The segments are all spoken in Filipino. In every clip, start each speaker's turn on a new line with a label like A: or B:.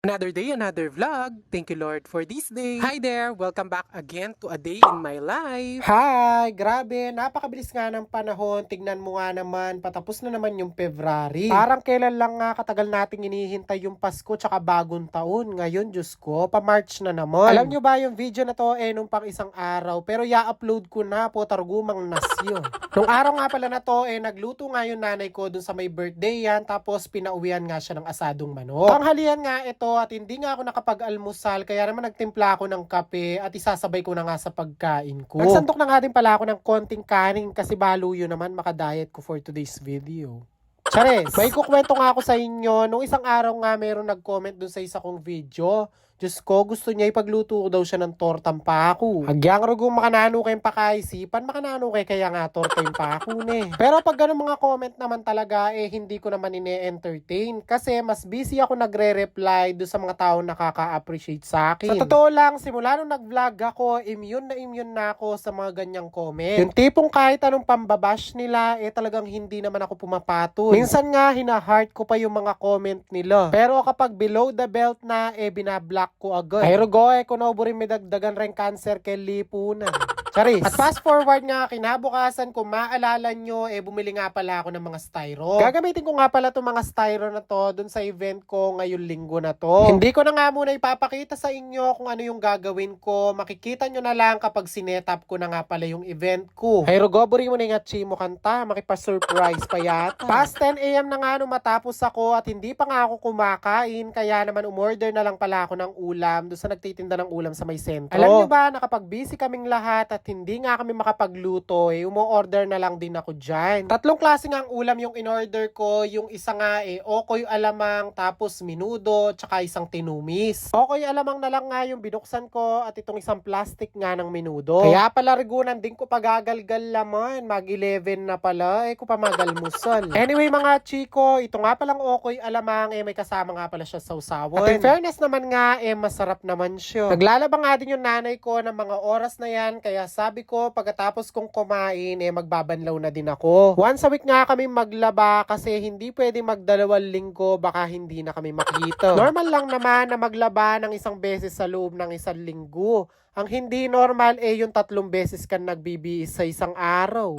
A: Another day, another vlog. Thank you Lord for this day. Hi there! Welcome back again to a day in my life.
B: Hi! Grabe, napakabilis nga ng panahon. Tignan mo nga naman, patapos na naman yung February. Parang kailan lang nga katagal nating inihintay yung Pasko tsaka bagong taon. Ngayon, Diyos ko, pa-March na naman. Alam nyo ba yung video na to nung pang isang araw, pero i-upload ko na po, tarugumang nasyo. Nung araw nga pala na to, nagluto nga yung nanay ko dun sa may birthday yan, tapos pinauwian nga siya ng asadong manok. Tanghalian nga ito at hindi nga ako nakapag-almusal, kaya naman nagtimpla ako ng kape at isasabay ko na nga sa pagkain ko. Nagsandok na nga din pala ako ng konting kanin kasi baluyo naman makadiet ko for today's video. Chares, may kukwento nga ako sa inyo. Nung isang araw nga mayroong nag-comment dun sa isa kong video. Diyos ko, gusto niya ipagluto ko daw siya ng tortang pako. Hagyang rugong makanano kayong pakaisipan, makanano kaya nga tortang pako ne. Pero pag ganun mga comment naman talaga, hindi ko naman ine-entertain. Kasi mas busy ako nagre-reply do sa mga tao nakaka-appreciate sa akin. Sa totoo lang, simula nung nag-vlog ako, immune na ako sa mga ganyang comment. Yung tipong kahit anong pambabash nila, talagang hindi naman ako pumapatol. Minsan nga, hina-heart ko pa yung mga comment nila. Pero kapag below the belt na, binablock ko agad. Ay rugo, kunobo rin may dagdagan rin cancer kay lipunan. Charis. At fast forward nga, kinabukasan, kung maalala nyo, bumili nga pala ako ng mga styro. Gagamitin ko nga pala itong mga styro na to dun sa event ko ngayong linggo na to. Hindi ko na nga muna ipapakita sa inyo kung ano yung gagawin ko. Makikita nyo na lang kapag sinetap ko na nga pala yung event ko. Ay rugo, buri mo na yung chimo kanta. Makipa-surprise pa yata. Past 10 a.m. na nga nung matapos ako at hindi pa nga ako kumakain. Kaya naman umorder na lang pala ako ng ulam doon sa nagtitinda ng ulam sa may sentro. Alam nyo ba, nakapag-busy kaming lahat at hindi nga kami makapagluto, umo-order na lang din ako dyan. Tatlong klase nga ang ulam yung in-order ko. Yung isa nga okoy alamang, tapos minudo, tsaka isang tinumis. Okoy alamang na lang nga yung binuksan ko at itong isang plastic nga ng minudo. Kaya pala rigunan din ko pagagalgal laman. Mag-11 na pala, ko pa magalmusal. Anyway mga chiko, ito nga palang okoy alamang, may kasama nga pala siya sa usawan. At in fairness naman nga, masarap naman siya. Naglalaba nga din yung nanay ko ng mga oras na yan, kaya sabi ko, pagkatapos kong kumain, magbabanlaw na din ako. Once a week nga kami maglaba kasi hindi pwede magdalawang linggo, baka hindi na kami makita. Normal lang naman na maglaba ng isang beses sa loob ng isang linggo. Ang hindi normal yung 3 beses ka nagbibihis sa isang araw.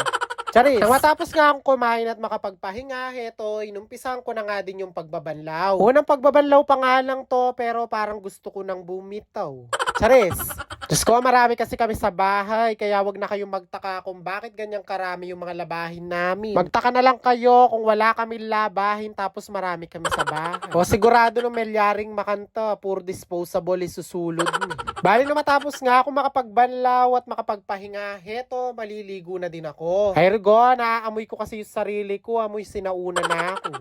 B: Charis. Nang matapos nga akong kumain at makapagpahinga, inumpisan ko na nga din yung pagbabanlaw. Unang pagbabanlaw pa nga lang to, pero parang gusto ko nang bumitaw. Charis. Diyos ko, marami kasi kami sa bahay, kaya wag na kayong magtaka kung bakit ganyang karami yung mga labahin namin. Magtaka na lang kayo kung wala kami labahin tapos marami kami sa bahay. O sigurado nung melyaring makanta, puro disposable isusulod ni. Bali na matapos nga ako makapagbanlaw at makapagpahinga, maliligo na din ako. Ay Ergo, naaamoy ko kasi yung sarili ko, amoy sinauna na ako.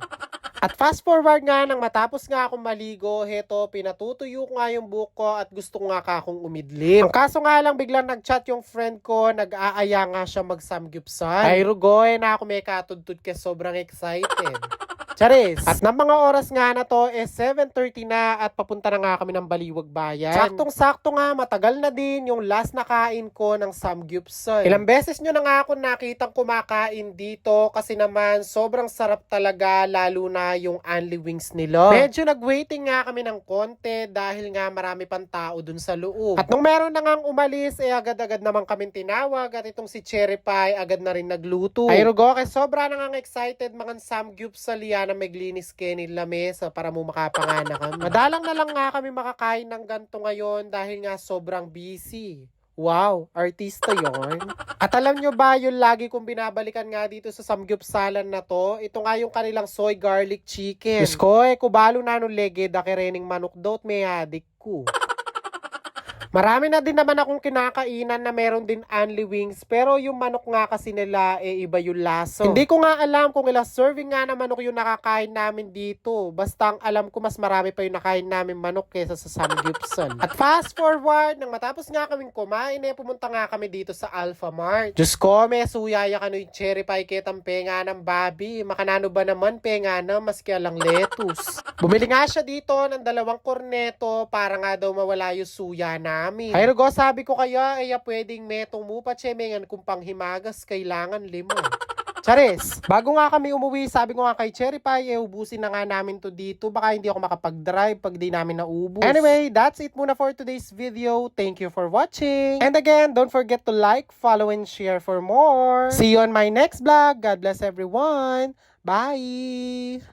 B: At fast forward nga, nang matapos nga akong maligo, pinatutuyo ko nga yung buhok ko at gusto nga akong umidlip. Ang kaso nga lang, biglang nag-chat yung friend ko, nag-aaya nga siya mag-samgyupsal. Ay rugoy na ako may katudtud kasi sobrang excited. Charis. At ng mga oras nga na to 7:30 na at papunta na nga kami ng Baliwag Bayan. Saktong-sakto nga, matagal na din yung last na kain ko ng samgyupsal. Ilang beses nyo na nga ako nakitang kumakain dito kasi naman sobrang sarap talaga, lalo na yung only wings nila. Medyo nag-waiting nga kami ng konti dahil nga marami pang tao dun sa loob. At nung meron na nga umalis, agad-agad naman kami tinawag at itong si Cherry Pie agad na rin nagluto. Ay rugo, kaya sobra na nga excited mga samgyupsal yan na may glinis kenin lamesa para mo makapangana kami. Madalang na lang nga kami makakain ng ganito ngayon dahil nga sobrang busy. Wow, artista yon. At alam nyo ba, yung lagi kong binabalikan nga dito sa samgyupsalan na to, ito nga yung kanilang soy garlic chicken. Diyos ko, kubalo na nung lege da kerening manok dot may adik ko. Marami na din naman akong kinakainan na meron din only wings, pero yung manok nga kasi nila iba yung laso. Hindi ko nga alam kung ilang serving nga na manok yung nakakain namin dito. Basta ang alam ko mas marami pa yung nakain namin manok kesa sa samgyupsal. At fast forward, nang matapos nga kaming kumain, pumunta nga kami dito sa Alpha Mart. Diyos ko, may suyaya ka no yung cherry pie ketang penga ng babi. Makanano ba naman penga na maski lang lettuce. Bumili nga siya dito ng 2 korneto para nga daw mawala yung suya na namin. Ay rugo, sabi ko kaya, pwedeng metong mo pa tsemengan kung panghimagas, kailangan 5. Charis, bago nga kami umuwi, sabi ko nga kay Cherry Pie, ubusin na nga namin to dito. Baka hindi ako makapag-drive pag di namin naubos. Anyway, that's it muna for today's video. Thank you for watching. And again, don't forget to like, follow, and share for more. See you on my next vlog. God bless everyone. Bye!